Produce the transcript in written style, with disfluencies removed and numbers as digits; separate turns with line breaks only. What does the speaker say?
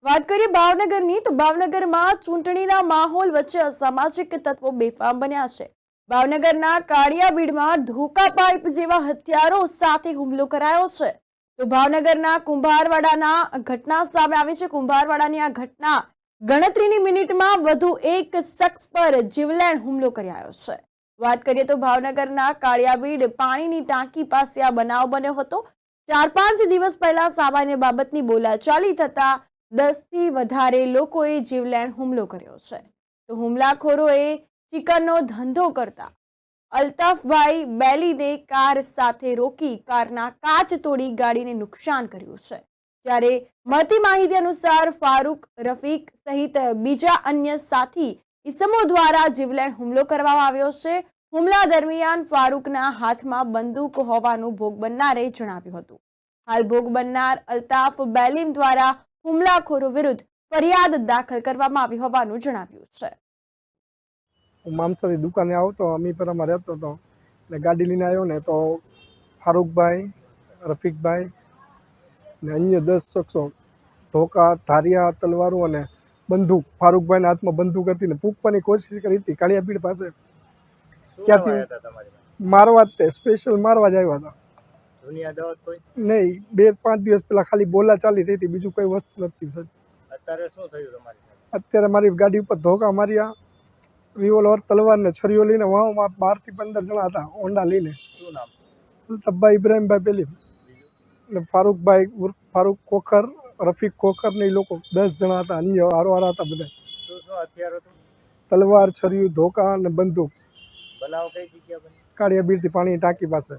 વાત કરીએ ભાવનગરની તો ભાવનગરમાં ચૂંટણીના માહોલ વચ્ચે અસામાજિક તત્વો બેફામ બન્યા છે। ભાવનગરના કાળિયાબીડમાં ધોકા પાઇપ જેવા હથિયારો સાથે હુમલો કરાયો છે। તો ભાવનગરના કુંભારવાડાના ઘટના સામે આવી છે। કુંભારવાડાની આ ઘટના ગણતરીની મિનિટમાં વધુ એક શખ્સ પર જીવલેણ હુમલો કરાયો છે। વાત કરીએ તો ભાવનગરના કાળિયાબીડ પાણીની ટાંકી પાસે આ બનાવ બન્યો હતો। 4-5 દિવસ પહેલા સામાન્ય બાબતની બોલાચાલી થતા 10 થી વધારે લોકોએ જીવલેણ હુમલો કર્યો છે। તો હુમલાખોરોએ ચિકનનો ધંધો કરતા અલ્તાફભાઈ બેલીને કાર સાથે રોકી કારના કાચ તોડી ગાડીને નુકસાન કર્યું છે। ત્યારે મળતી માહિતી અનુસાર ફારૂક, રફીક સહિત બીજા અન્ય સાથી ઇસમો દ્વારા જીવલેણ હુમલો કરવામાં આવ્યો છે। હુમલા દરમિયાન ફારૂકના હાથમાં બંદૂક હોવાનું ભોગ બનનારે જણાવ્યું હતું। હાલ ભોગ બનનાર અલ્તાફ બેલીમ દ્વારા હુમલાખોરો વિરુદ્ધ ફરિયાદ દાખલ કરવામાં આવી હોવાનું જણાવ્યું છે।
હું મામસાની દુકાને આવતો, અમીપરામાં રહેતો હતો ને ગાડી લઈને આવ્યો ને તો ફારૂકભાઈ, રફીકભાઈ ને અન્ય 10 શખ્સો ધોકા, ધારિયા, તલવારો અને બંદૂક, ફારૂકભાઈના હાથમાં બંદૂક હતી ને ફૂંકવાની કોશિશ કરી હતી કાળિયાબીડ પાસે। ત્યાંથી મારવા જ સ્પેશિયલ મારવા જ આવ્યા હતા। નહીં, 2-5 દિવસ પહેલા ખાલી બોલા ચાલી રહી હતી, બીજું કોઈ વસ્તુ નથી સાહેબ।
અત્યારે શું થયું તમારી સાથે?
અત્યારે મારી ગાડી ઉપર ધોકા માર્યા, રિવોલ્વર, તલવાર ને છરીઓ લઈને 12 થી 15 જણા હતા હોન્ડા લઈને।
શું નામ?
અલ્તાફભાઈ ઇબ્રાહીમભાઈ બેલીમ ને ફારૂકભાઈ ઉર્ફ ફારૂક કોખર, રફીક કોખર ને એ લોકો 10 જણા હતા, અન્ય હારોહાર હતા બધા।
શું હથિયાર હતું?
તલવાર, છરીયું, ધોકા અને બંદૂક।
બનાવ કઈ જગ્યા બની?
કાળિયાબીડથી પાણીની ટાંકી પાસે।